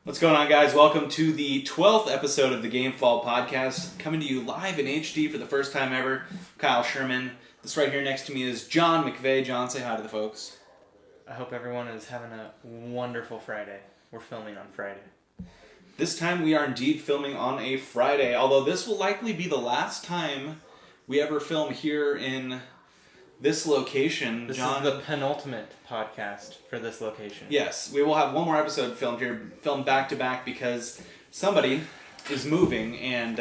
What's going on, guys? Welcome to the 12th episode of the Gamefall podcast, coming to you live in HD for the first time ever. Kyle Sherman. This right here next to me is John McVeigh. John, say hi to the folks. I hope everyone is having a wonderful Friday. We're filming on Friday. This time we are indeed filming on a Friday, although this will likely be the last time we ever film here in this location. This John, is the penultimate podcast for this location. Yes, we will have one more episode filmed here, filmed back to back, because somebody is moving, and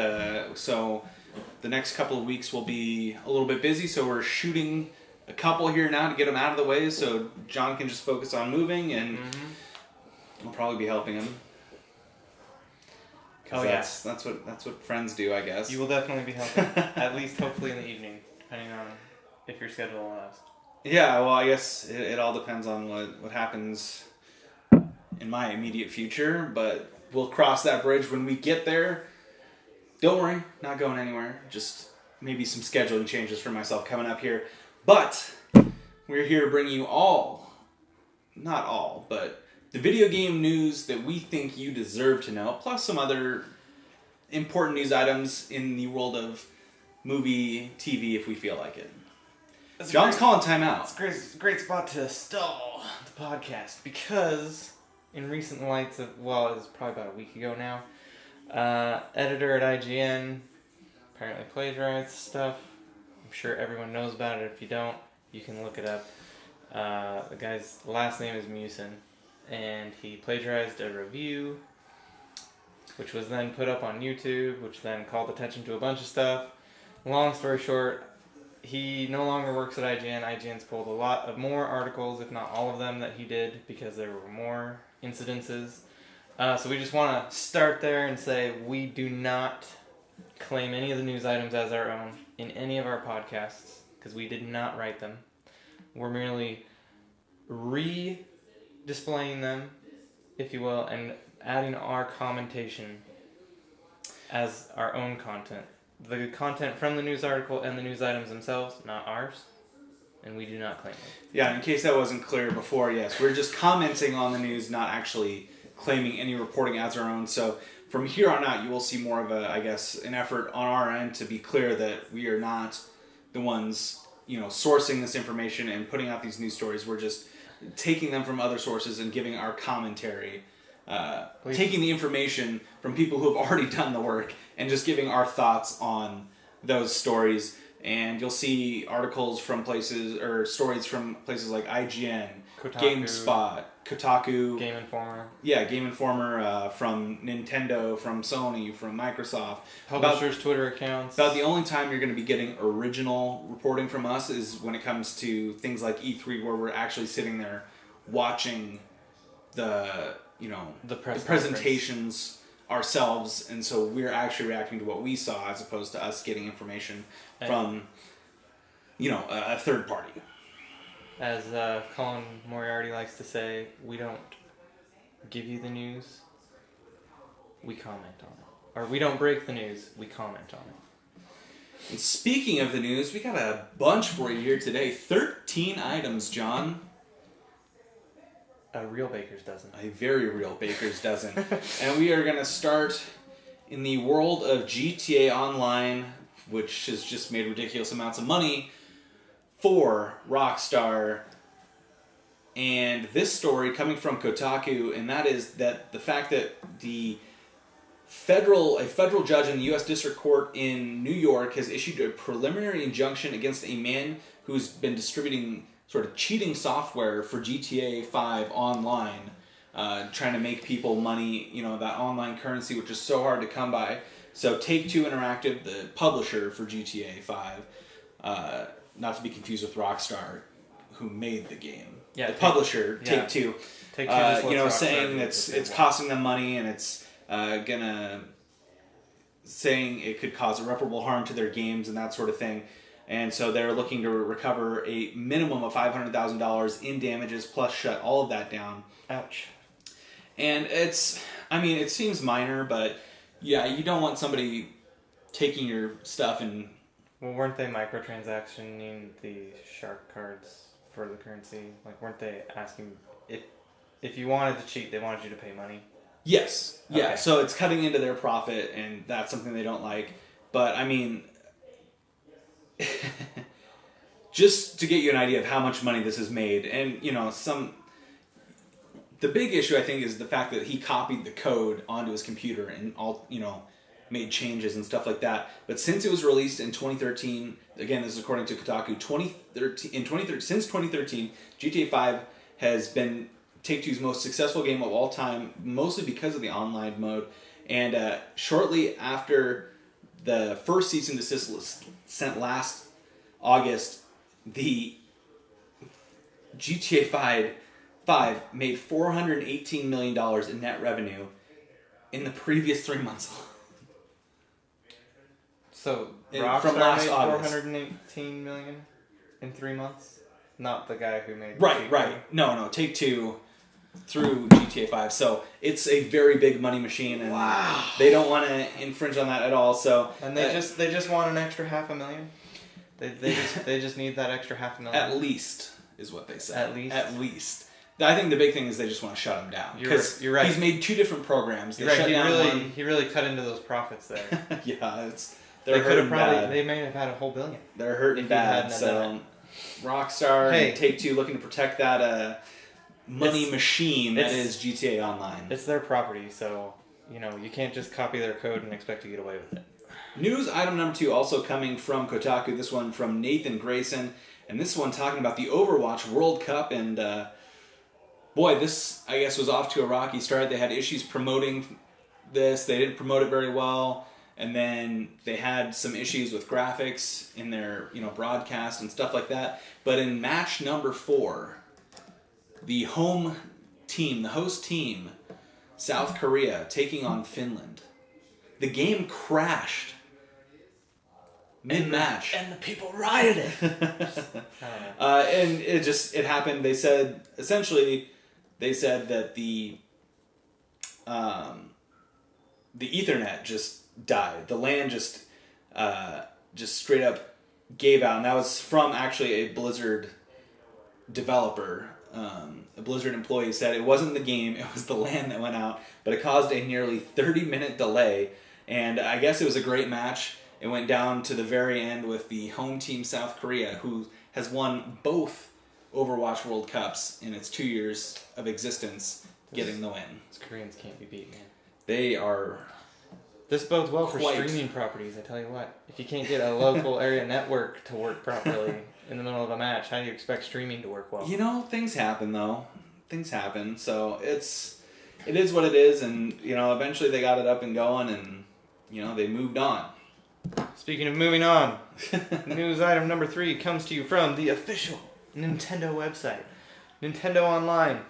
so the next couple of weeks will be a little bit busy, so we're shooting a couple here now to get them out of the way so John can just focus on moving, and we'll probably be helping him. Oh, that's what friends do, I guess. You will definitely be helping, at least hopefully in the evening, depending on if your schedule allows. Yeah, well, I guess it all depends on what happens in my immediate future, but we'll cross that bridge when we get there. Don't worry, not going anywhere. Just maybe some scheduling changes for myself coming up here. But we're here to bring you not all, but the video game news that we think you deserve to know, plus some other important news items in the world of movie, TV, if we feel like it. John's calling timeout. It's a great spot to stall the podcast because in recent lights of, well, it was probably about a week ago now, editor at IGN apparently plagiarized stuff. I'm sure everyone knows about it. If you don't, you can look it up. The guy's last name is Musin, and he plagiarized a review, which was then put up on YouTube, which then called attention to a bunch of stuff. Long story short, he no longer works at IGN. IGN's pulled a lot of more articles, if not all of them, that he did because there were more incidences. So we just want to start there and say we do not claim any of the news items as our own in any of our podcasts because we did not write them. We're merely displaying them, if you will, and adding our commentation as our own content. The content from the news article and the news items themselves, not ours, and we do not claim them. Yeah, in case that wasn't clear before, yes, we're just commenting on the news, not actually claiming any reporting as our own. So from here on out, you will see more of an effort on our end to be clear that we are not the ones, sourcing this information and putting out these news stories. We're just taking them from other sources and giving our commentary, taking the information from people who have already done the work and just giving our thoughts on those stories. And you'll see articles from places, or stories from places like IGN, Kotaku, GameSpot, Kotaku, Game Informer. Yeah, Game Informer, from Nintendo, from Sony, from Microsoft. Publishers' Twitter accounts. About the only time you're going to be getting original reporting from us is when it comes to things like E3, where we're actually sitting there watching the presentations ourselves, and so we're actually reacting to what we saw as opposed to us getting information from a third party. As Colin Moriarty likes to say, we don't give you the news, we comment on it. Or we don't break the news, we comment on it. And speaking of the news, we got a bunch for you here today. 13 items, John. A real baker's dozen. A very real baker's dozen. And we are going to start in the world of GTA Online, which has just made ridiculous amounts of money for Rockstar. And this story coming from Kotaku, and that is that the fact that a federal judge in the U.S. District Court in New York has issued a preliminary injunction against a man who's been distributing sort of cheating software for GTA 5 online, trying to make people money, that online currency, which is so hard to come by. So Take-Two Interactive, the publisher for GTA 5, not to be confused with Rockstar, who made the game. Yeah, the publisher, Take-Two, saying it's costing them money, and it's saying it could cause irreparable harm to their games and that sort of thing. And so they're looking to recover a minimum of $500,000 in damages, plus shut all of that down. Ouch. And it seems minor, but yeah, you don't want somebody taking your stuff and... Well, weren't they microtransactioning the shark cards for the currency? Like, weren't they asking if you wanted to cheat, they wanted you to pay money? Yes. Yeah. Okay. So it's cutting into their profit, and that's something they don't like. But I mean, just to get you an idea of how much money this has made, and the big issue I think is the fact that he copied the code onto his computer and made changes and stuff like that. But since it was released in 2013, again, this is according to Kotaku, since 2013, GTA 5 has been Take-Two's most successful game of all time, mostly because of the online mode. And shortly after the first cease and desist was sent last August, the GTA 5 made $418 million in net revenue in the previous 3 months. So From Rockstar last made August. 418 million in 3 months. Not the guy who made. Right. No. Take-Two through GTA 5. So it's a very big money machine, and they don't want to infringe on that at all. So And they just want an extra $500,000. They just need that extra $500,000. at least is what they said. At least. I think the big thing is they just want to shut him down. You're right. He's made 2 different programs. They You're right. shut down one. He really cut into those profits there. Yeah, They could have hurting bad. They may have had a whole billion. They're hurting if he bad. hadn't So done Rockstar Hey. and Take-Two looking to protect that money machine that it's- is GTA Online. It's their property, so you can't just copy their code and expect to get away with it. News item number 2 also coming from Kotaku. This one from Nathan Grayson. And this one talking about the Overwatch World Cup. And boy, this, I guess, was off to a rocky start. They had issues promoting this. They didn't promote it very well. And then they had some issues with graphics in their broadcast and stuff like that. But in match number 4, the host team, South Korea, taking on Finland. The game crashed mid-match. And the people rioted. And it happened. They said, essentially, that the Ethernet just died. The LAN just straight up gave out. And that was from actually a Blizzard developer. A Blizzard employee said it wasn't the game, it was the LAN that went out, but it caused a nearly 30-minute delay. And I guess it was a great match. It went down to the very end with the home team South Korea, who has won both Overwatch World Cups in its 2 years of existence, getting the win. Those Koreans can't be beat, man. They are... This bodes well for Quite. streaming properties, I tell you what. If you can't get a local area network to work properly in the middle of a match, how do you expect streaming to work well? Things happen, though. Things happen. So it is what it is, and, eventually they got it up and going, and, they moved on. Speaking of moving on, news item number 3 comes to you from the official Nintendo website. Nintendo Online.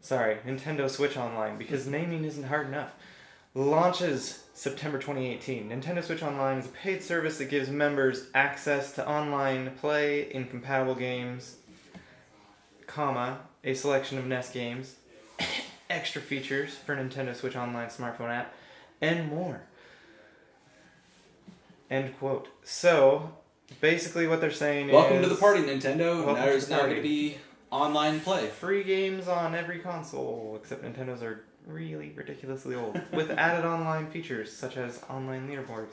Sorry, Nintendo Switch Online, because naming isn't hard enough. Launches September 2018. Nintendo Switch Online is a paid service that gives members access to online play in compatible games, a selection of NES games, extra features for Nintendo Switch Online smartphone app, and more. End quote. So, basically what they're saying Welcome is... to the party, Nintendo. Welcome There's to the now party. going to be online play. Free games on every console, except Nintendo's are really ridiculously old, with added online features such as online leaderboards.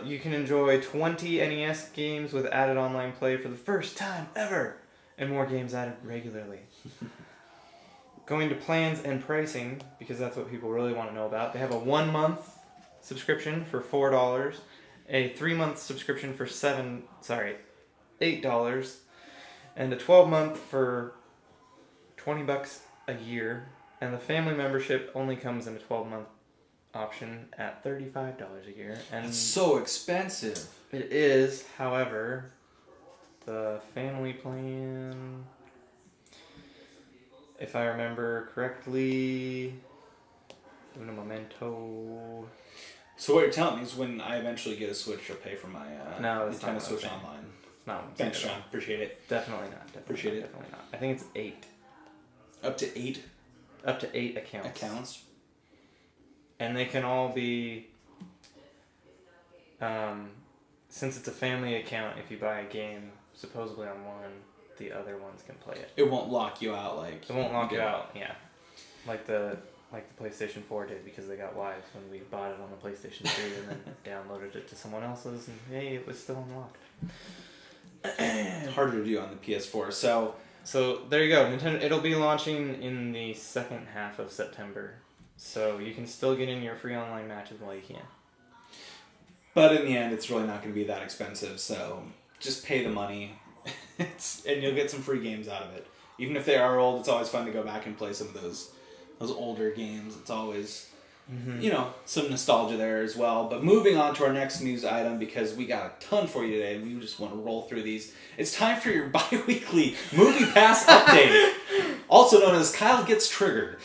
You can enjoy 20 NES games with added online play for the first time ever, and more games added regularly. Going to plans and pricing, because that's what people really want to know about. They have a 1-month subscription for $4, a 3-month subscription for $8, and a 12-month for $20 a year. And the family membership only comes in a 12-month option at $35 a year. And It's so expensive. it is, however, the family plan, if I remember correctly, un momento. So what you're telling me is when I eventually get a Switch, I'll pay for my No, that's not Nintendo what Switch I'm saying. Online. It's not what I'm Thanks, saying. John. Appreciate it. Definitely not. Appreciate it. Definitely not. I think it's 8. Up to 8 Up to 8 accounts. accounts. And they can all be, since it's a family account, if you buy a game supposedly on one, the other ones can play it. It won't lock you out like... It won't lock you you did. out, yeah. Like the like the PlayStation 4 did because they got wives when we bought it on the PlayStation 3 and then downloaded it to someone else's and hey, it was still unlocked. It's harder to do on the PS4. So there you go. Nintendo. It'll be launching in the second half of September, so you can still get in your free online matches while you can. but in the end, it's really not going to be that expensive. So just pay the money, and you'll get some free games out of it. Even if they are old, it's always fun to go back and play some of those older games. It's always, some nostalgia there as well. But moving on to our next news item, because we got a ton for you today, and we just want to roll through these. It's time for your bi-weekly Movie Pass update, also known as Kyle Gets Triggered.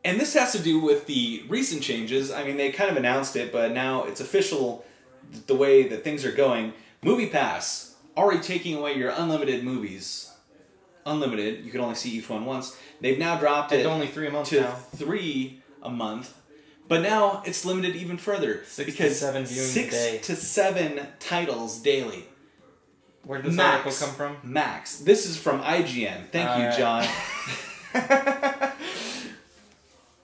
And this has to do with the recent changes. I mean, they kind of announced it, but now it's official the way that things are going. Movie Pass, already taking away your unlimited movies. Unlimited, you can only see each one once. They've now dropped it only 3 a month to now. 3 a month. But now it's limited even further. 6 to 7 viewings a day. 6 to 7 titles daily. Where did this article come from? Max. This is from IGN. Thank you, John.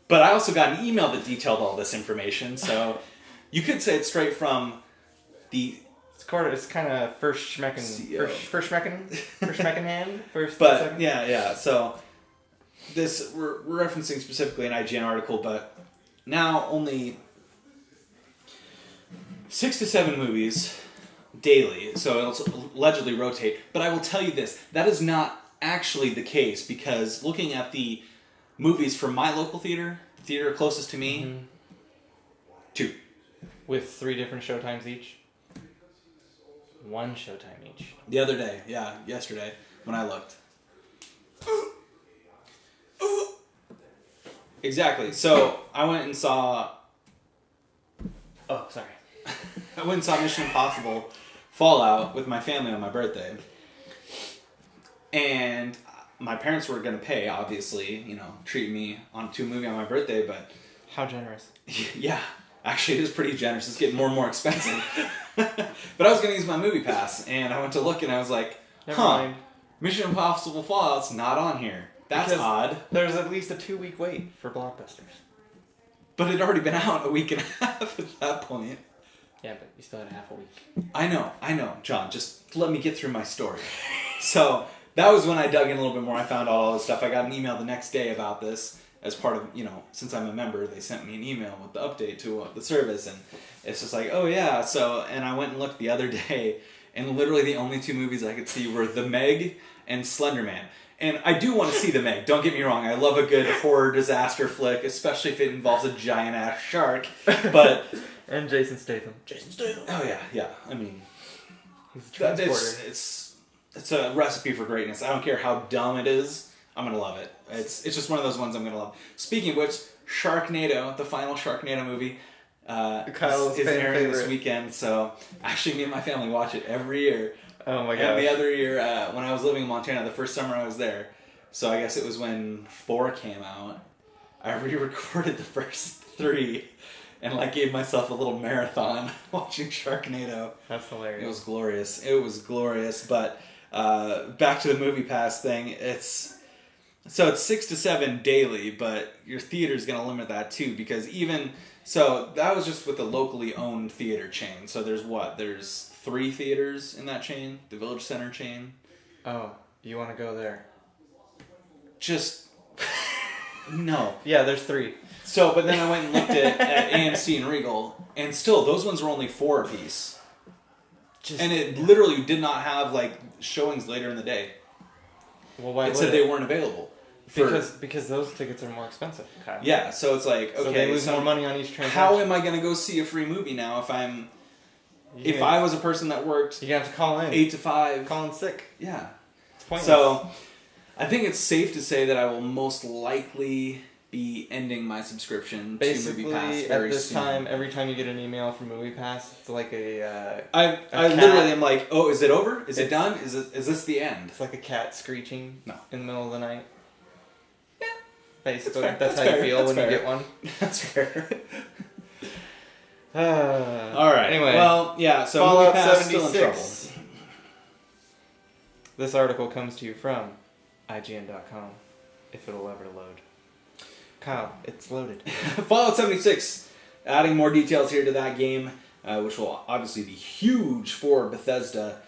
But I also got an email that detailed all this information, so you could say it's straight from the... It's kind of first schmecken hand. But second. yeah. So this we're referencing specifically an IGN article, but now only 6 to 7 movies daily. So it'll allegedly rotate. But I will tell you this: that is not actually the case, because looking at the movies from my local theater, the theater closest to me, 2 with 3 different showtimes each. 1 showtime each. The other day, yesterday, when I looked. Exactly. So I went and saw... Oh, sorry. I went and saw Mission Impossible Fallout with my family on my birthday. And my parents were going to pay, obviously, treat me to a movie on my birthday, but... How generous. Yeah. Actually, it is pretty generous. It's getting more and more expensive. But I was going to use my movie pass, and I went to look, and I was like, Never mind. Mission Impossible Fallout's not on here. That's Because odd. There's at least a 2-week wait for blockbusters. But it had already been out a week and a half at that point. Yeah, but you still had a half a week. I know, John. Just let me get through my story. So that was when I dug in a little bit more. I found out all this stuff. I got an email the next day about this. As part of, since I'm a member, they sent me an email with the update to the service, and it's just like, oh yeah, and I went and looked the other day, and literally the only 2 movies I could see were The Meg and Slender Man. And I do want to see The Meg, don't get me wrong, I love a good horror disaster flick, especially if it involves a giant-ass shark, but... And Jason Statham. Oh yeah, I mean... He's a transporter. It's a recipe for greatness. I don't care how dumb it is. I'm going to love it. It's just one of those ones I'm going to love. Speaking of which, Sharknado, the final Sharknado movie, is airing this weekend. So actually, me and my family watch it every year. Oh my god! And the other year, when I was living in Montana, the first summer I was there, so I guess it was when 4 came out, I re-recorded the first 3 and gave myself a little marathon watching Sharknado. That's hilarious. It was glorious. But back to the Movie Pass thing, it's 6 to 7 daily, but your theater's going to limit that too, because that was just with the locally owned theater chain. So there's 3 theaters in that chain, the Village Center chain. Oh, you want to go there? No. Yeah, there's 3. So, but then I went and looked at AMC and Regal, and still, those ones were only 4 apiece. And it literally did not have, showings later in the day. Well, why it said they weren't available. Because those tickets are more expensive, Kyle. Yeah, so it's like, okay. So they lose more money on each transaction. How am I going to go see a free movie now if I was a person that worked... You have to call in. 8 to 5. Call in sick. Yeah. It's pointless. So, I think it's safe to say that I will most likely be ending my subscription to MoviePass very soon. At this time, every time you get an email from MoviePass, it's like I literally am like, oh, is it over? Is it done? Is this the end? It's like a cat screeching in the middle of the night. Yeah. Basically, that's how you feel when you get one. That's fair. All right. Anyway. Well, yeah, so Fallout MoviePass still in 76. trouble. This article comes to you from IGN.com. if it'll ever load. Kyle, it's loaded. Fallout 76, adding more details here to that game, which will obviously be huge for Bethesda.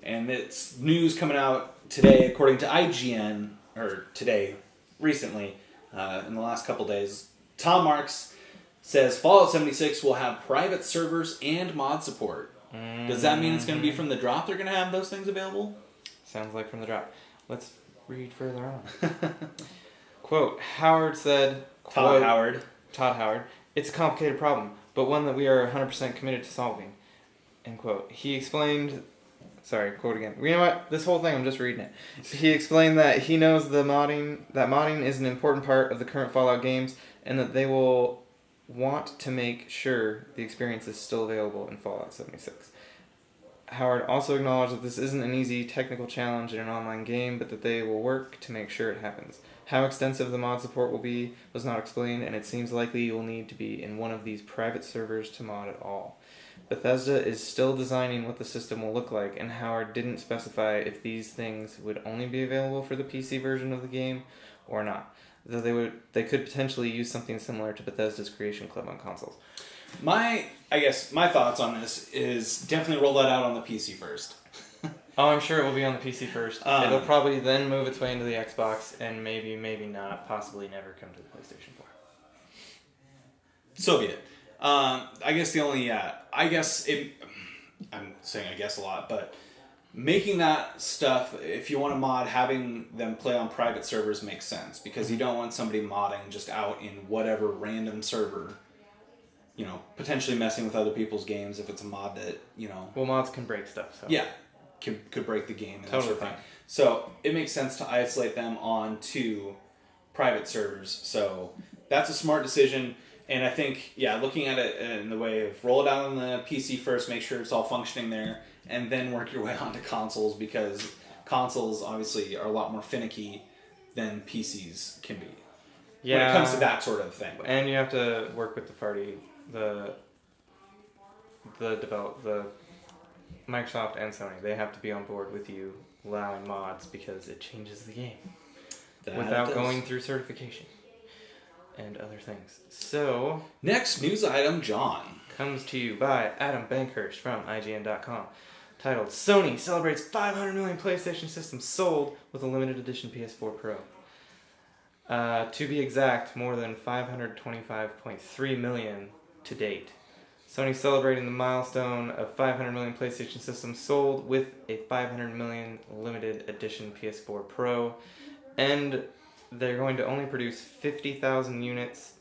And it's news coming out today, according to IGN, or today, recently, in the last couple days. Tom Marks says Fallout 76 will have private servers and mod support. Does that mean it's going to be from the drop they're going to have those things available? Sounds like from the drop. Let's read further on. Quote, Howard said... Todd Howard. It's a complicated problem, but one that we are 100% committed to solving. End quote. He explained... Sorry, quote again. You know what? This whole thing, I'm just reading it. He explained that he knows that modding is an important part of the current Fallout games, and that they will want to make sure the experience is still available in Fallout 76. Howard also acknowledged that this isn't an easy technical challenge in an online game, but that they will work to make sure it happens. How extensive the mod support will be was not explained, and it seems likely you will need to be in one of these private servers to mod at all. Bethesda is still designing what the system will look like, and Howard didn't specify if these things would only be available for the PC version of the game or not. Though they could potentially use something similar to Bethesda's Creation Club on consoles. My thoughts on this is definitely roll that out on the PC first. Oh, I'm sure it will be on the PC first. It'll probably then move its way into the Xbox, and maybe not, possibly never come to the PlayStation 4. So be it. I guess the only, I'm saying I guess a lot, but making that stuff, if you want to mod, having them play on private servers makes sense, because you don't want somebody modding just out in whatever random server, potentially messing with other people's games if it's a mod that, Well, mods can break stuff, so. Yeah, could break the game and totally that sort of thing. So it makes sense to isolate them onto private servers. So that's a smart decision. And I think, looking at it in the way of roll it out on the PC first, make sure it's all functioning there, and then work your way onto consoles, because consoles obviously are a lot more finicky than PCs can be. Yeah. When it comes to that sort of thing. And you have to work with the party, the Microsoft and Sony. They have to be on board with you allowing mods, because it changes the game without going through certification and other things. So, next news item, John, comes to you by Adam Bankhurst from IGN.com, titled Sony celebrates 500 million PlayStation systems sold with a limited edition PS4 Pro. To be exact, more than 525.3 million to date. Sony celebrating the milestone of 500 million PlayStation systems sold with a 500 million limited edition PS4 Pro, and they're going to only produce 50,000 units.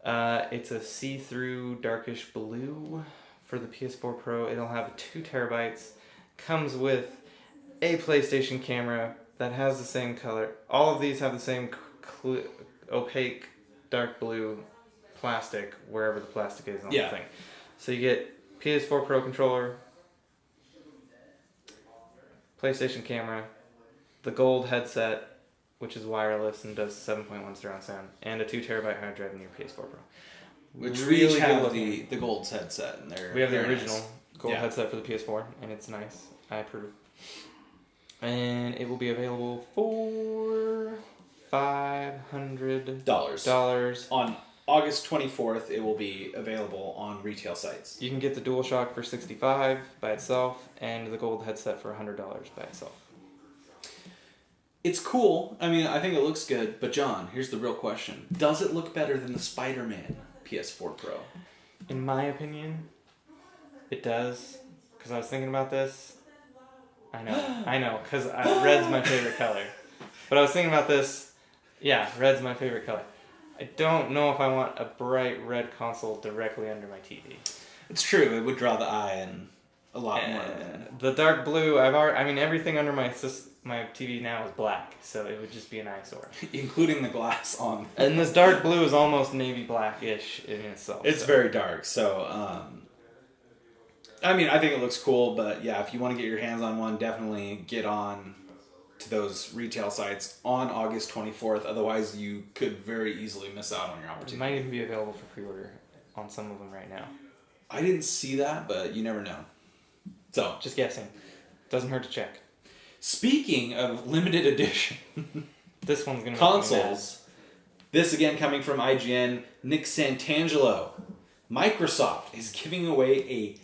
It's a see-through darkish blue for the PS4 Pro. It'll have 2 terabytes. Comes with a PlayStation camera that has the same color. All of these have the same opaque dark blue plastic wherever the plastic is on the thing. So you get PS4 Pro controller, PlayStation camera, the gold headset, which is wireless and does 7.1 surround sound, and a 2 terabyte hard drive in your PS4 Pro. Which really have the gold headset in there. We have the original gold headset for the PS4, and it's nice. I approve. And it will be available for $500 on August 24th. It will be available on retail sites. You can get the DualShock for $65 by itself, and the gold headset for $100 by itself. It's cool. I mean, I think it looks good. But John, here's the real question: does it look better than the Spider-Man PS4 Pro? In my opinion, it does. Because I was thinking about this. I know. Because red's my favorite color. But I was thinking about this. Yeah, red's my favorite color. I don't know if I want a bright red console directly under my TV. It's true. It would draw the eye and a lot more than the dark blue. Everything under my TV now is black, so it would just be an eyesore. Including the glass on. And this dark blue is almost navy blackish in itself. It's very dark, so I mean, I think it looks cool, but yeah, if you want to get your hands on one, definitely get on to those retail sites on August 24th. Otherwise, you could very easily miss out on your opportunity. It might even be available for pre-order on some of them right now. I didn't see that, but you never know. So, just guessing. Doesn't hurt to check. Speaking of limited edition, This one's gonna make consoles. This again coming from IGN. Nick Santangelo. Microsoft is giving away a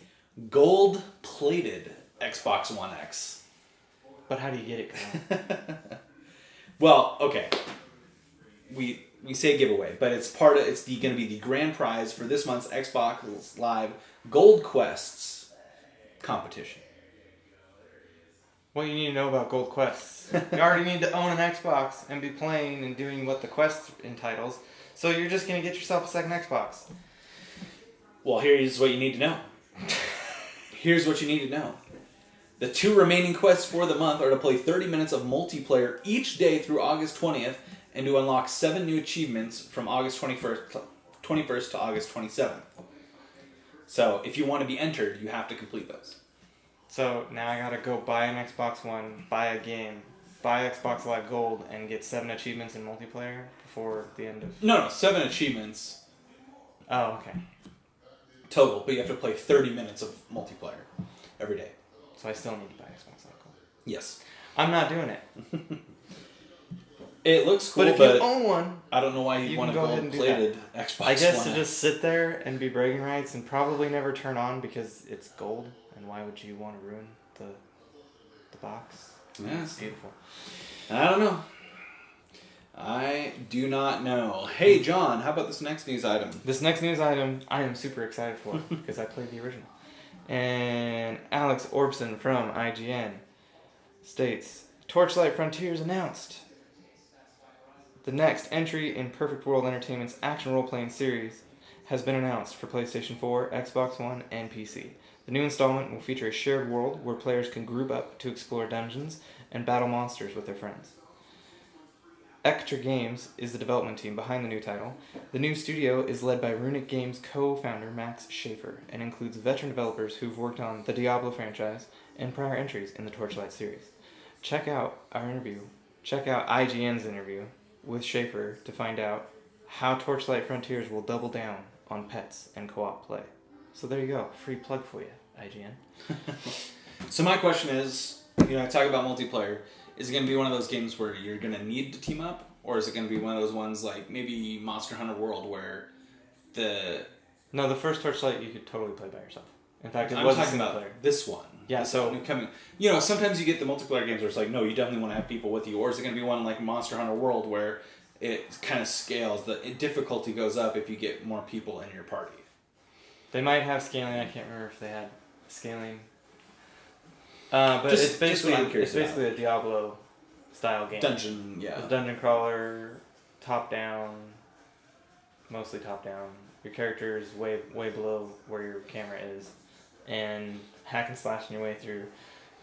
gold-plated Xbox One X. But how do you get it, Kyle? Well, okay. We say giveaway, but it's going to be the grand prize for this month's Xbox Live Gold Quests competition. What you need to know about Gold Quests. You already need to own an Xbox and be playing and doing what the quest entitles. So you're just going to get yourself a second Xbox. Well, here's what you need to know. Here's what you need to know. The 2 remaining quests for the month are to play 30 minutes of multiplayer each day through August 20th and to unlock 7 new achievements from August 21st to August 27th. So, if you want to be entered, you have to complete those. So now I gotta go buy an Xbox One, buy a game, buy Xbox Live Gold, and get 7 achievements in multiplayer before the end of... No, 7 achievements Oh, okay. total, but you have to play 30 minutes of multiplayer every day. So I still need to buy Xbox Live Gold. Yes. I'm not doing it. It looks cool, But if you own one, I don't know why you you want a can go ahead and do gold-plated Xbox I guess One to X. just sit there and be bragging rights and probably never turn on because it's gold, and why would you want to ruin the box? Yeah. It's beautiful. I don't know. I do not know. Hey, John, how about this next news item? This next news item I am super excited for because I played the original. And Alex Orbson from IGN states, Torchlight Frontiers announced. The next entry in Perfect World Entertainment's action role-playing series has been announced for PlayStation 4, Xbox One, and PC. The new installment will feature a shared world where players can group up to explore dungeons and battle monsters with their friends. Ector Games is the development team behind the new title. The new studio is led by Runic Games co-founder Max Schaefer and includes veteran developers who've worked on the Diablo franchise and prior entries in the Torchlight series. Check out IGN's interview with Schaefer to find out how Torchlight Frontiers will double down on pets and co-op play. So there you go, free plug for you, IGN. So my question is, I talk about multiplayer. Is it going to be one of those games where you're going to need to team up? Or is it going to be one of those ones like maybe Monster Hunter World where No, the first Torchlight you could totally play by yourself. In fact, I'm talking about this one. Yeah, so... sometimes you get the multiplayer games where it's like, no, you definitely want to have people with you. Or is it going to be one like Monster Hunter World where it kind of scales? The difficulty goes up if you get more people in your party. They might have scaling. I can't remember if they had scaling. But it's basically a Diablo style game. Dungeon, yeah. It's a dungeon crawler, top down, mostly top down. Your character is way below where your camera is, and hack and slashing your way through,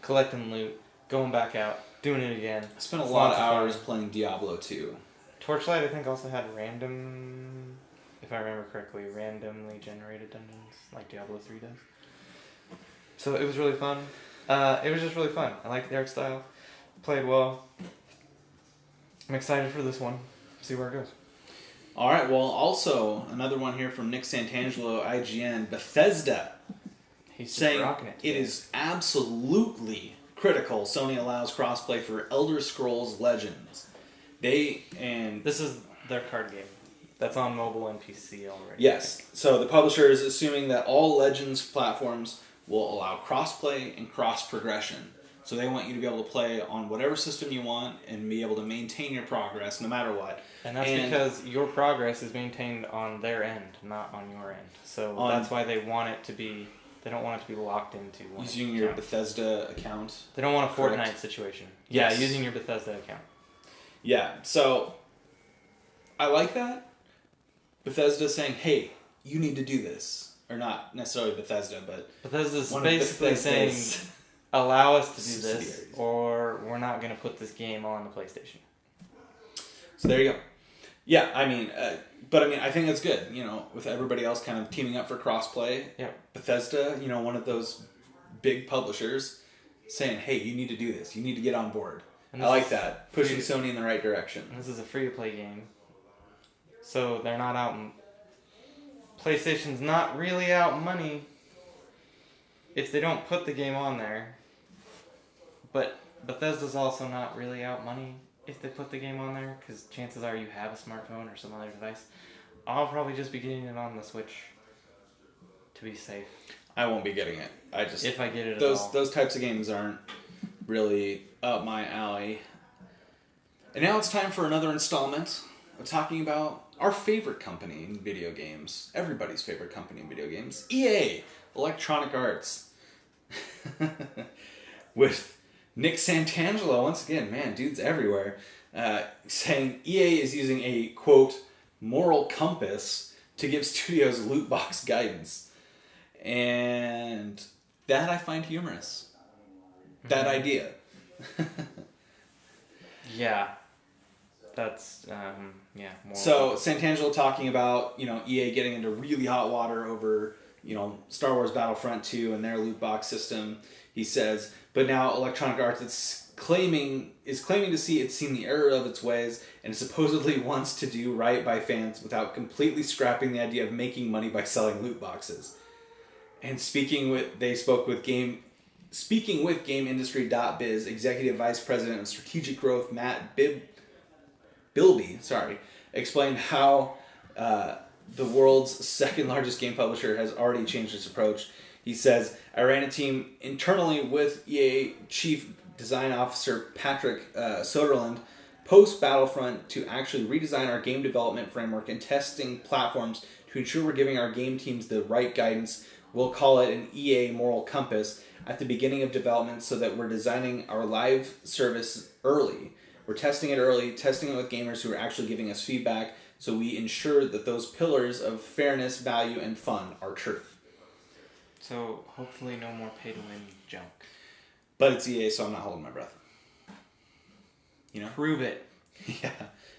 collecting loot, going back out, doing it again. I spent a lot of hours playing Diablo 2. Torchlight, I think, also had random, if I remember correctly, randomly generated dungeons, like Diablo 3 does. So it was really fun. It was just really fun. I liked the art style. Played well. I'm excited for this one. See where it goes. All right. Well, also another one here from Nick Santangelo, IGN. Bethesda. He's saying rocking it. It is absolutely critical Sony allows crossplay for Elder Scrolls Legends. This is their card game. That's on mobile and PC already. Yes. So the publisher is assuming that all Legends platforms will allow crossplay and cross progression. So they want you to be able to play on whatever system you want and be able to maintain your progress no matter what. And that's because your progress is maintained on their end, not on your end. So that's why they want it to be. They don't want it to be locked into one using your Bethesda account. They don't want a Fortnite situation. Yes. Yeah, using your Bethesda account. Yeah, so I like that. Bethesda saying, hey, you need to do this. Or not necessarily Bethesda, but Bethesda's basically saying, allow us to do this, or we're not going to put this game on the PlayStation. So there you go. Yeah, I think that's good. With everybody else kind of teaming up for crossplay. Yeah. Bethesda, one of those big publishers, saying, hey, you need to do this. You need to get on board. I like that. Pushing Sony in the right direction. This is a free-to-play game. So they're not out... PlayStation's not really out money if they don't put the game on there. But Bethesda's also not really out money if they put the game on there, because chances are you have a smartphone or some other device. I'll probably just be getting it on the Switch to be safe. I won't be getting it. If I get it those at all. those types of games aren't really up my alley. And now it's time for another installment of talking about our favorite company in video games. Everybody's favorite company in video games. EA, Electronic Arts. With Nick Santangelo, once again, man, dude's everywhere, saying EA is using a, quote, moral compass to give studios loot box guidance. And that I find humorous. That idea. Yeah. That's, moral So compass. Santangelo talking about, EA getting into really hot water over, Star Wars Battlefront 2 and their loot box system. He says, but now Electronic Arts is claiming to see it's seen the error of its ways and supposedly wants to do right by fans without completely scrapping the idea of making money by selling loot boxes. And speaking with GameIndustry.biz, Executive Vice President of Strategic Growth Matt Bilby, explained how the world's second largest game publisher has already changed its approach. He says, I ran a team internally with EA Chief Design Officer Patrick Soderlund post-Battlefront to actually redesign our game development framework and testing platforms to ensure we're giving our game teams the right guidance. We'll call it an EA moral compass at the beginning of development so that we're designing our live service early. We're testing it early, testing it with gamers who are actually giving us feedback, so we ensure that those pillars of fairness, value, and fun are true. So, hopefully no more pay-to-win junk. But it's EA, so I'm not holding my breath. Prove it.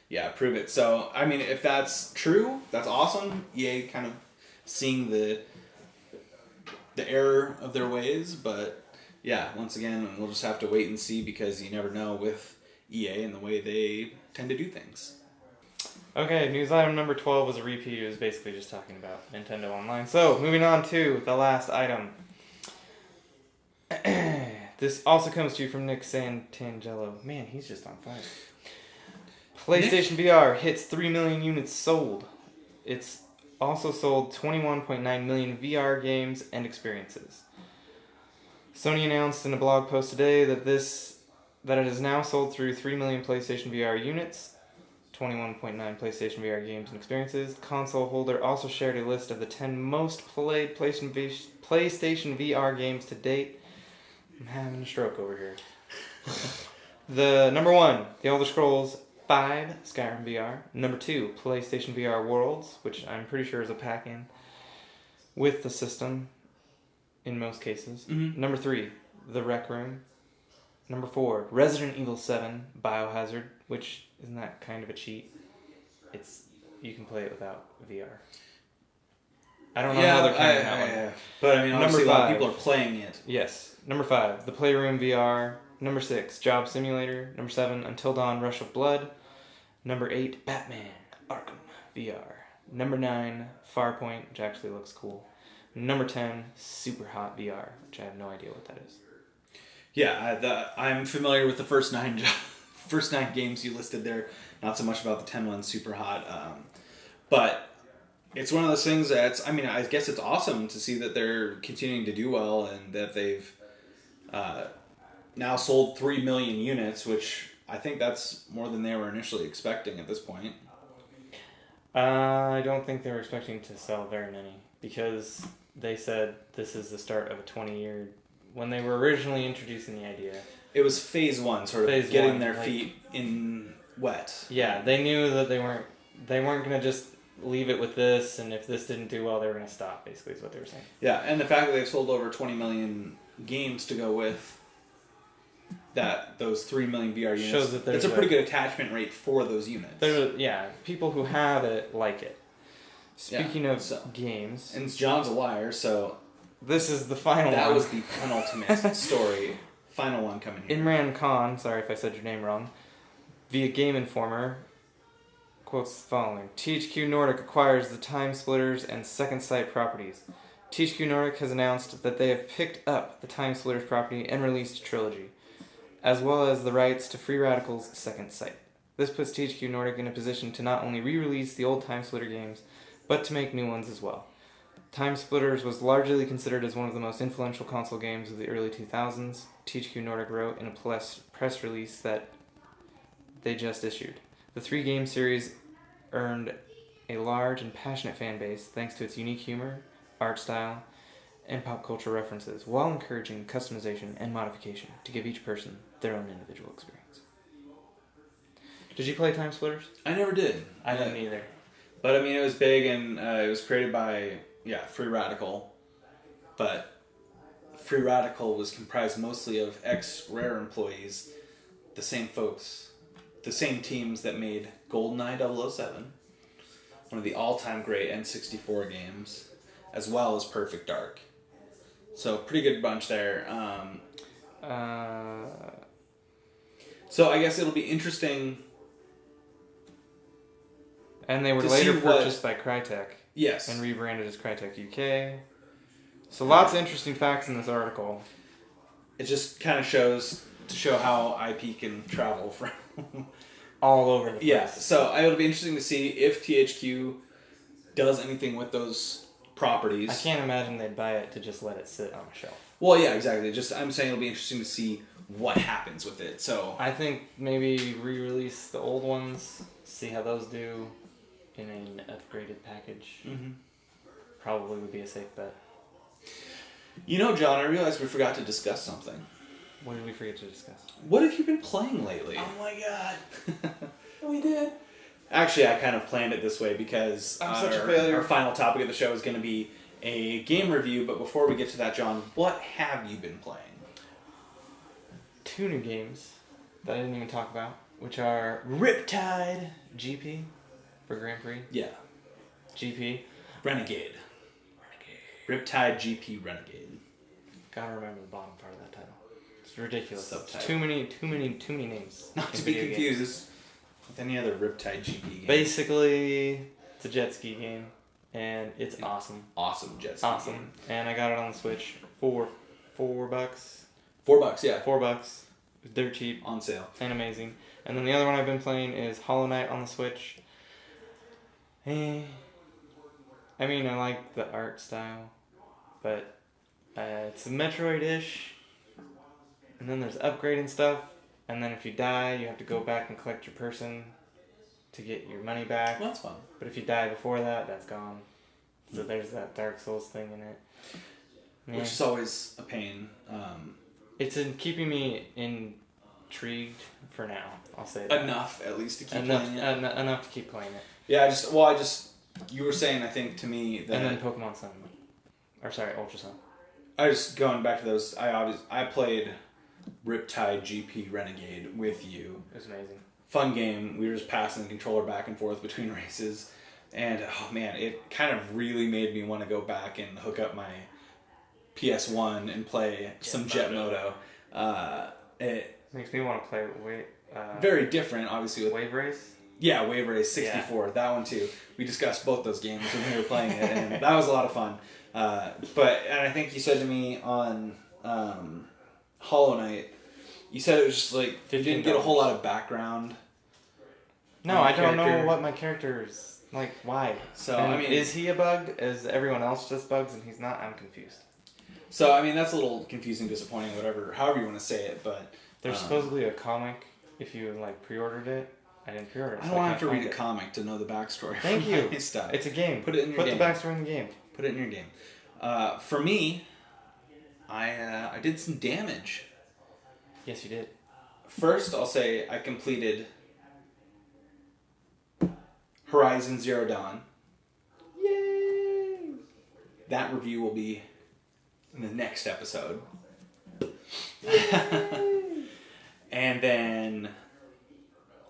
Yeah, prove it. So, I mean, if that's true, that's awesome. EA kind of seeing the error of their ways, but yeah, once again, we'll just have to wait and see because you never know with EA and the way they tend to do things. Okay, news item number 12 was a repeat. It was basically just talking about Nintendo Online. So, moving on to the last item. This also comes to you from Nick Santangelo. Man, he's just on fire. PlayStation VR hits 3 million units sold. It's also sold 21.9 million VR games and experiences. Sony announced in a blog post today that it has now sold through 3 million PlayStation VR units, 21.9 PlayStation VR games and experiences. The console holder also shared a list of the 10 most played PlayStation VR games to date. I'm having a stroke over here. The number 1, The Elder Scrolls 5 Skyrim VR. Number 2, PlayStation VR Worlds, which I'm pretty sure is a pack-in with the system in most cases. Mm-hmm. Number 3, The Rec Room. Number 4, Resident Evil 7 Biohazard, which isn't that kind of a cheat? You can play it without VR. I don't know how they're counting that one. But I mean, obviously Number a lot of 5. people are playing it. Yes. Number 5, The Playroom VR. Number 6, Job Simulator. Number 7, Until Dawn Rush of Blood. Number 8, Batman Arkham VR. Number 9, Farpoint, which actually looks cool. Number 10, Super Hot VR, which I have no idea what that is. Yeah, I'm familiar with the first 9 games you listed there. Not so much about the 10 ones, Super Hot. But it's one of those things that's, I mean, I guess it's awesome to see that they're continuing to do well and that they've now sold 3 million units, which I think that's more than they were initially expecting at this point. I don't think they were expecting to sell very many because they said this is the start of a 20-year... When they were originally introducing the idea... It was phase 1, sort of phase getting 1, their feet in wet. Yeah, they knew that they weren't going to just leave it with this, and if this didn't do well, they were going to stop, basically, is what they were saying. Yeah, and the fact that they've sold over 20 million games to go with those 3 million VR units shows that it's a pretty good attachment rate for those units. People who have it like it. Speaking of games... And John's a liar, so... This is the final one. That was the penultimate story. Final one coming here. Imran Khan, sorry if I said your name wrong, via Game Informer, quotes the following. THQ Nordic acquires the Time Splitters and Second Sight properties. THQ Nordic has announced that they have picked up the Time Splitters property and released a trilogy. as well as the rights to Free Radical's Second Sight. This puts THQ Nordic in a position to not only re-release the old Time Splitter games, but to make new ones as well. Time Splitters was largely considered as one of the most influential console games of the early 2000s. THQ Nordic wrote in a press release that they just issued. The 3-game series earned a large and passionate fan base thanks to its unique humor, art style, and pop culture references, while encouraging customization and modification to give each person their own individual experience. Did you play Time Splitters? I never did. I didn't either. But I mean, it was big, and it was created by Free Radical. But Free Radical was comprised mostly of ex-Rare employees, the same folks, the same teams that made GoldenEye 007, one of the all-time great N64 games, as well as Perfect Dark. So pretty good bunch there. So I guess it'll be interesting. And they were later purchased by Crytek. Yes. And rebranded as Crytek UK. So lots of interesting facts in this article. It just kind of shows how IP can travel from all over the place. Yeah. So it'll be interesting to see if THQ does anything with those properties. I can't imagine they'd buy it to just let it sit on a shelf. Well, yeah, exactly. I'm saying it'll be interesting to see what happens with it. So I think maybe re-release the old ones, see how those do in an upgraded package. Mm-hmm. Probably would be a safe bet. You know, John, I realized we forgot to discuss something. What did we forget to discuss? What have you been playing lately? Oh my god. We did. Actually, I kind of planned it this way because I'm such a failure. Our final topic of the show is going to be a game review. But before we get to that, John, what have you been playing? 2 new games that I didn't even talk about, which are Riptide GP for Grand Prix. Yeah. GP. Renegade. Riptide GP Renegade. Gotta remember the bottom part of that title. It's ridiculous. Subtitle. Too many names. Not to be confused with any other Riptide GP game. Basically, it's a jet ski game, and it's awesome. Awesome jet ski game. And I got it on the Switch for $4. $4, yeah. $4. They're cheap. On sale. And amazing. And then the other one I've been playing is Hollow Knight on the Switch. I mean, I like the art style, but it's a Metroid-ish. And then there's upgrading stuff. And then if you die, you have to go back and collect your person to get your money back. Well, that's fun. But if you die before that, that's gone. So there's that Dark Souls thing in it. Yeah. Which is always a pain. It's in keeping me intrigued for now. I'll say that. Enough, at least, to keep playing it. Enough to keep playing it. Yeah, you were saying, I think, to me that... And then Pokemon Sun. Ultra Sun. I was going back to those. I played Riptide GP Renegade with you. It was amazing. Fun game. We were just passing the controller back and forth between races. And, oh man, it kind of really made me want to go back and hook up my PS1 and play some Jet Moto. It makes me want to play very different, obviously. With Wave Race? Yeah, Wave Race 64. Yeah. That one too. We discussed both those games when we were playing it, and that was a lot of fun. And I think you said to me on Hollow Knight, you said it was just like you didn't get a whole lot of background. No, I don't know what my character is like. Why? So I mean, is he a bug? Is everyone else just bugs and he's not? I'm confused. So I mean, that's a little confusing, disappointing, however you want to say it. But there's supposedly a comic if you pre-ordered it. I didn't pre-order it. I don't want to have to read a comic to know the backstory. Thank you. It's a game. Put it in your game. Put the backstory in the game. Put it in your game. For me, I did some damage. Yes, you did. First, I'll say I completed Horizon Zero Dawn. Yay! That review will be in the next episode. And then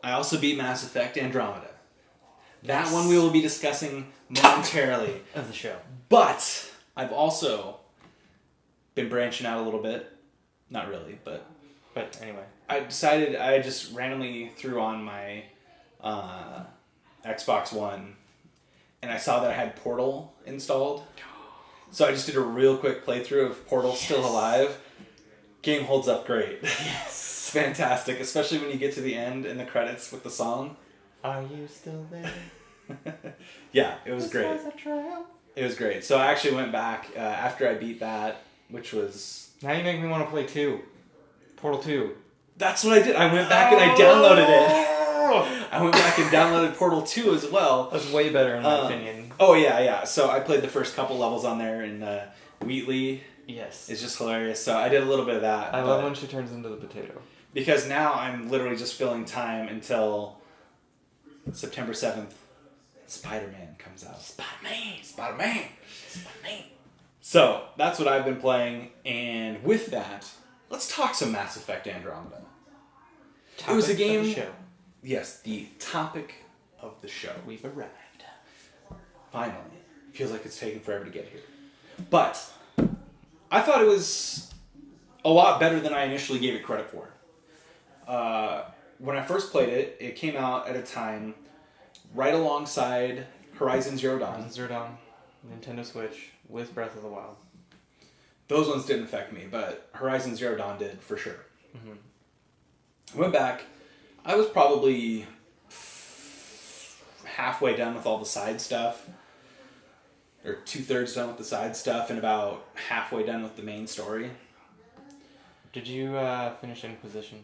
I also beat Mass Effect Andromeda. That one we will be discussing momentarily of the show. But I've also been branching out a little bit. Not really, but anyway. I decided I just randomly threw on my Xbox One, and I saw that I had Portal installed. So I just did a real quick playthrough of Portal Still Alive. Game holds up great. Yes. It's fantastic, especially when you get to the end in the credits with the song. Are you still there? Yeah, it was great. Was a triumph. It was great. So I actually went back after I beat that, which was... Now you make me want to play 2. Portal 2. That's what I did. I went back and I downloaded it. I went back and downloaded Portal 2 as well. That's way better in my opinion. Oh, yeah. So I played the first couple levels on there, and Wheatley Yes. is just hilarious. So I did a little bit of that. I love when she turns into the potato. Because now I'm literally just filling time until September 7th. Spider-Man comes out. Spider-Man. So that's what I've been playing, and with that, let's talk some Mass Effect Andromeda. It was a game. Of the show. Yes, the topic of the show. We've arrived. Finally, feels like it's taken forever to get here, but I thought it was a lot better than I initially gave it credit for. When I first played it, it came out at a time right alongside Horizon Zero Dawn. Horizon Zero Dawn, Nintendo Switch with Breath of the Wild. Those ones didn't affect me, but Horizon Zero Dawn did for sure. Mm-hmm. I went back. I was probably halfway done with all the side stuff, or 2/3 done with the side stuff, and about halfway done with the main story. Did you finish Inquisition?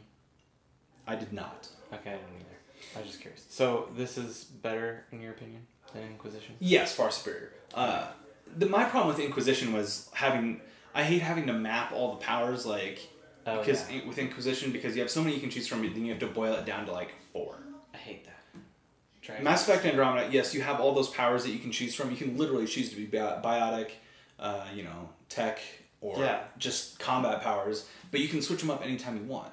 I did not. Okay, I didn't either. I was just curious. So this is better in your opinion than Inquisition? Yes, far superior. My problem with Inquisition was I hate having to map all the powers, because with Inquisition, because you have so many you can choose from, then you have to boil it down to 4. I hate that. Mass Effect Andromeda, yes, you have all those powers that you can choose from. You can literally choose to be biotic, tech, or just combat powers, but you can switch them up anytime you want.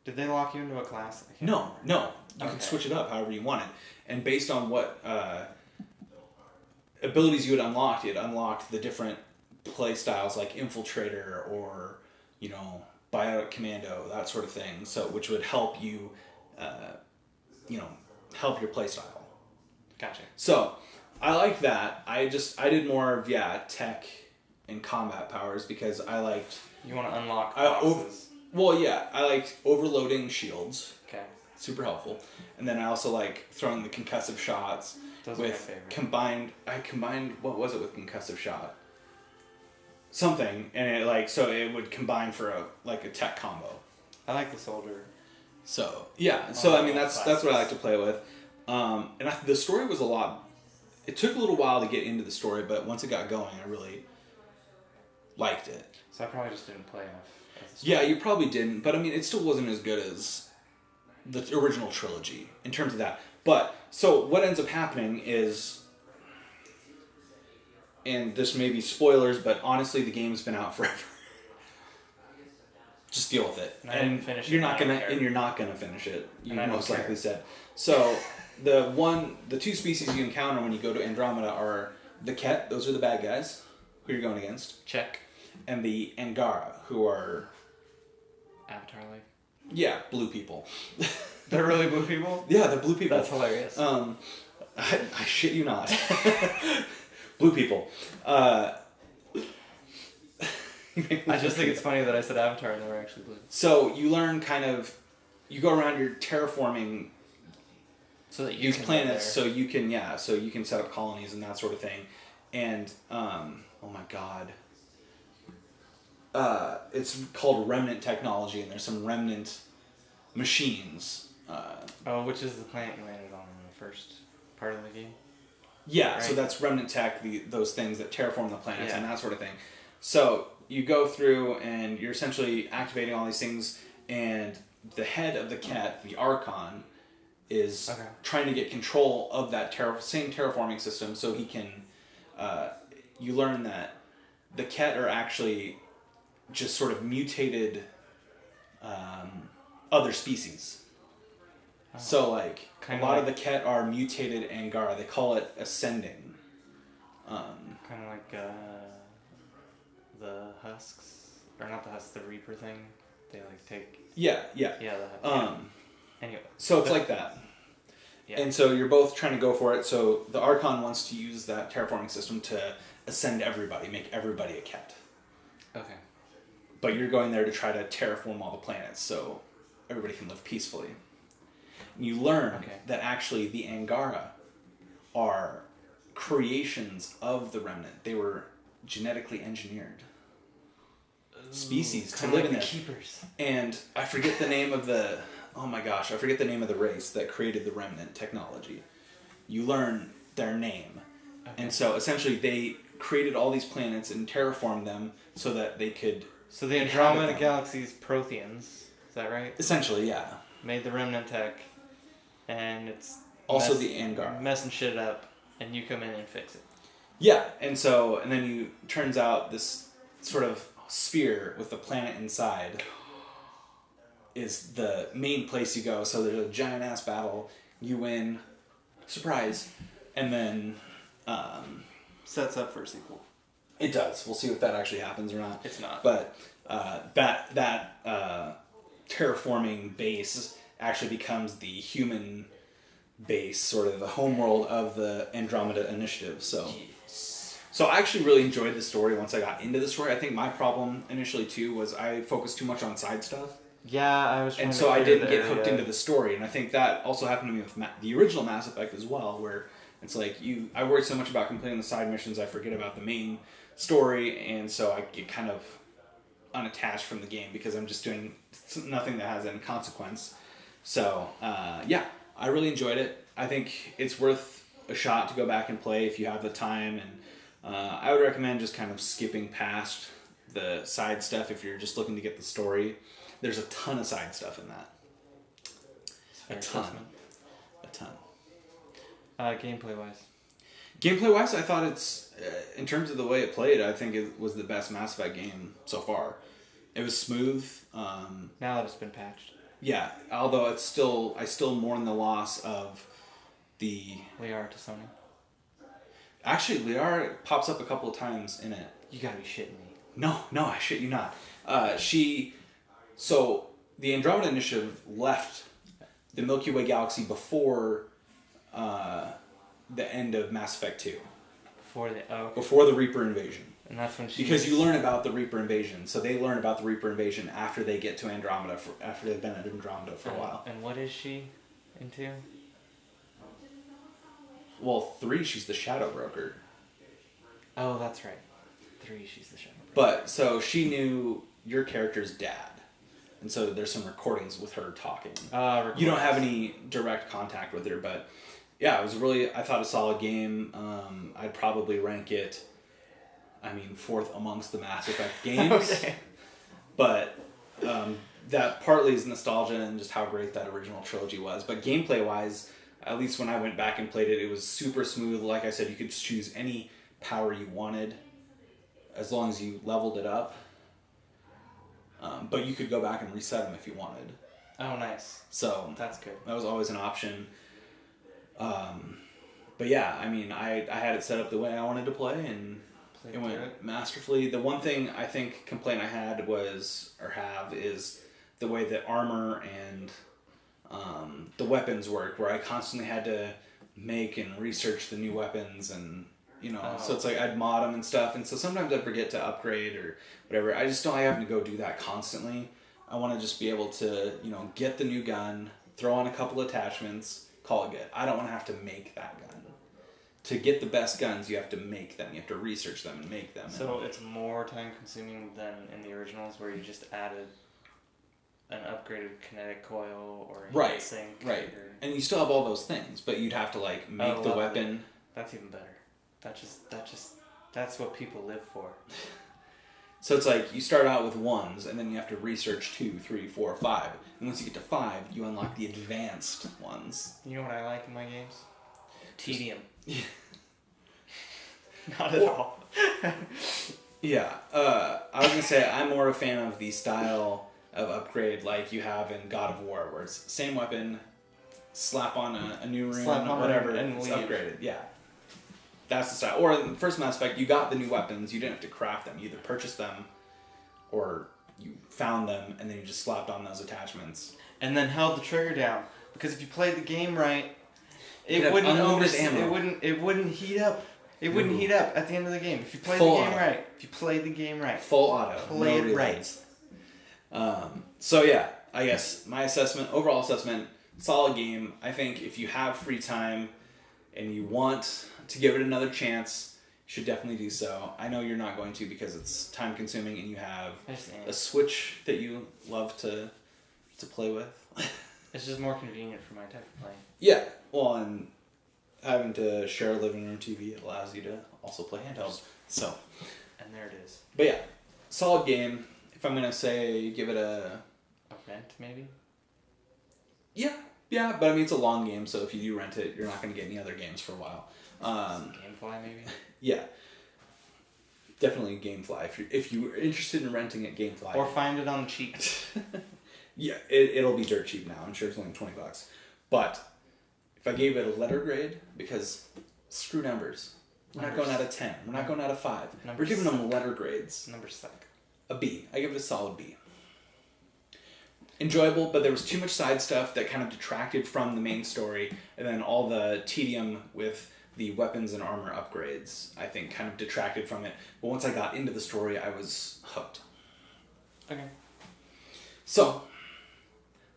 Did they lock you into a class? No. You can switch it up however you want it. And based on what abilities you had unlocked, it unlocked the different play styles like Infiltrator or, Biotic Commando, that sort of thing. So, which would help you, help your play style. Gotcha. So, I like that. I did more of, tech and combat powers because I liked... You want to unlock boxes. I liked overloading shields. Okay. Super helpful. And then I also like throwing the concussive shots. Those are my favorite. I combined, what was it with concussive shot? Something, and it would combine for a tech combo. I like the soldier. So, that's what I like to play with. The story was it took a little while to get into the story, but once it got going, I really liked it. So I probably just didn't play enough. Yeah, you probably didn't, but it still wasn't as good as the original trilogy in terms of that. But, so what ends up happening is, and this may be spoilers, but honestly the game's been out forever. Just deal with it. And I didn't finish it. You're not gonna finish it. You most likely said. So, the two species you encounter when you go to Andromeda are the Ket, those are the bad guys, who you're going against. Check. And the Angara, who are... Avatar-like? Yeah, blue people. They're really blue people? Yeah, they're blue people. That's hilarious. I shit you not. Blue people. I just think it's funny that I said Avatar and they were actually blue. So you learn you go around, you're terraforming so that these planets so you can set up colonies and that sort of thing. And, oh my god. It's called Remnant technology, and there's some Remnant machines. Which is the planet you landed on in the first part of the game? Yeah, right? So that's Remnant tech, those things that terraform the planets and that sort of thing. So you go through and you're essentially activating all these things, and the head of the Ket, the Archon, is trying to get control of that same terraforming system so he can... you learn that the Ket are actually just sort of mutated other species. So, a lot of the Ket are mutated Angara. They call it ascending. Kind of like the husks, or not the husks, the Reaper thing. They take. Yeah. Yeah, the husks. Anyway. So it's like that. Yeah. And so you're both trying to go for it. So the Archon wants to use that terraforming system to ascend everybody, make everybody a Ket. Okay. But you're going there to try to terraform all the planets. So everybody can live peacefully. And you learn Okay. that actually the Angara are creations of the Remnant. They were genetically engineered species to Kinda live like in the there. keepers. And I forget the name of the, oh my gosh, I forget the name of the race that created the Remnant technology. You learn their name. Okay. And so essentially they created all these planets and terraformed them so that they could, So the inhabit Andromeda them. Galaxy's Protheans, is that right? essentially, yeah. Made the Remnant tech, and it's Also the Angara. messing shit up, and you come in and fix it. Yeah, and then turns out this sort of sphere with the planet inside is the main place you go. So there's a giant ass battle, you win, surprise, and then Sets up for a sequel. it does. We'll see if that actually happens or not. It's not. But that terraforming base actually becomes the human base, sort of the homeworld of the Andromeda Initiative. So I actually really enjoyed the story once I got into the story. I think my problem initially too was I focused too much on side stuff. Yeah, I was trying And to so I clear didn't the get hooked area. into the story. And I think that also happened to me with the original Mass Effect as well, where it's like I worry so much about completing the side missions, I forget about the main story, and so I get kind of unattached from the game because I'm just doing nothing that has any consequence. So, yeah, I really enjoyed it. I think it's worth a shot to go back and play if you have the time, and I would recommend just kind of skipping past the side stuff if you're just looking to get the story. There's a ton of side stuff in that. Fair A ton. assessment. A ton. Gameplay wise. Gameplay wise, I thought it's, in terms of the way it played, I think it was the best Mass Effect game so far. It was smooth. Now that it's been patched. Yeah, although I still mourn the loss of the. Liara to Sony. Actually, Liara pops up a couple of times in it. You gotta be shitting me. No, I shit you not. So the Andromeda Initiative left the Milky Way galaxy before the end of Mass Effect 2. Before the Reaper invasion. And that's when she. Because you learn about the Reaper invasion. So they learn about the Reaper invasion after they get to Andromeda, after they've been at Andromeda for a while. And what is she into? Well, 3, she's the Shadow Broker. Oh, that's right. 3, she's the Shadow. But, so she knew your character's dad. And so there's some recordings with her talking. You don't have any direct contact with her, but yeah, it was I thought a solid game. I'd probably rank it, 4th amongst the Mass Effect games. Okay. But that partly is nostalgia and just how great that original trilogy was. But gameplay-wise, at least when I went back and played it, it was super smooth. Like I said, you could choose any power you wanted as long as you leveled it up. But you could go back and reset them if you wanted. Oh, nice. So That's good. that was always an option. But yeah, I had it set up the way I wanted to play, and it went masterfully. The one thing I think complaint I had is the way that armor and the weapons work, where I constantly had to make and research the new weapons, and so it's like I'd mod them and stuff, and so sometimes I'd forget to upgrade or whatever. I just don't have to go do that constantly. I want to just be able to get the new gun, throw on a couple attachments, call it good. I don't want to have to make that gun. To get the best guns, you have to make them. You have to research them and make them. So it's more time consuming than in the originals, where you just added an upgraded kinetic coil or a heat sink. Right. And you still have all those things, but you'd have to make the weapon. That's even better. That's what people live for. So it's like you start out with 1s, and then you have to research 2, 3, 4, 5. And once you get to 5, you unlock the advanced ones. You know what I like in my games? Tedium. Not at all. Yeah. I was going to say, I'm more a fan of the style of upgrade like you have in God of War, where it's same weapon, slap on a new rune, whatever, and it's upgraded. Yeah. That's the style. Or in the first Mass Effect, you got the new weapons. You didn't have to craft them. You either purchased them or you found them and then you just slapped on those attachments. And then held the trigger down. Because if you played the game right, It wouldn't heat up. It wouldn't heat up at the end of the game. If you played the game right. Full auto. Play it right. So yeah, I guess my overall assessment, solid game. I think if you have free time and you want to give it another chance, you should definitely do so. I know you're not going to because it's time consuming and you have a Switch that you love to play with. It's just more convenient for my type of playing. Yeah, well, and having to share a living room TV allows you to also play handheld. So, and there it is. But yeah, solid game. If I'm gonna say give it a rent, maybe. Yeah, but I mean it's a long game, so if you do rent it, you're not gonna get any other games for a while. GameFly, maybe. Yeah, definitely GameFly. If you're interested in renting it, GameFly. Or find it on the cheap. Yeah, it'll be dirt cheap now. I'm sure it's only $20. But if I gave it a letter grade, because screw numbers. We're not going out of 10. We're not going out of 5. We're giving them letter grades. Numbers suck. A B. I give it a solid B. Enjoyable, but there was too much side stuff that kind of detracted from the main story, and then all the tedium with the weapons and armor upgrades, I think, kind of detracted from it. But once I got into the story, I was hooked. Okay. So,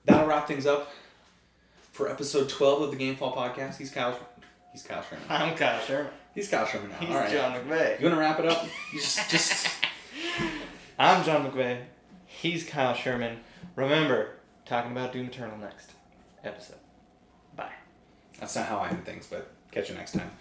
that'll wrap things up for episode 12 of the Gamefall podcast. He's Kyle Sherman. I'm Kyle Sherman. He's Kyle Sherman now. He's All right. John McVeigh. You want to wrap it up? just... I'm John McVeigh. He's Kyle Sherman. Remember, talking about Doom Eternal next episode. Bye. That's not how I end things, but catch you next time.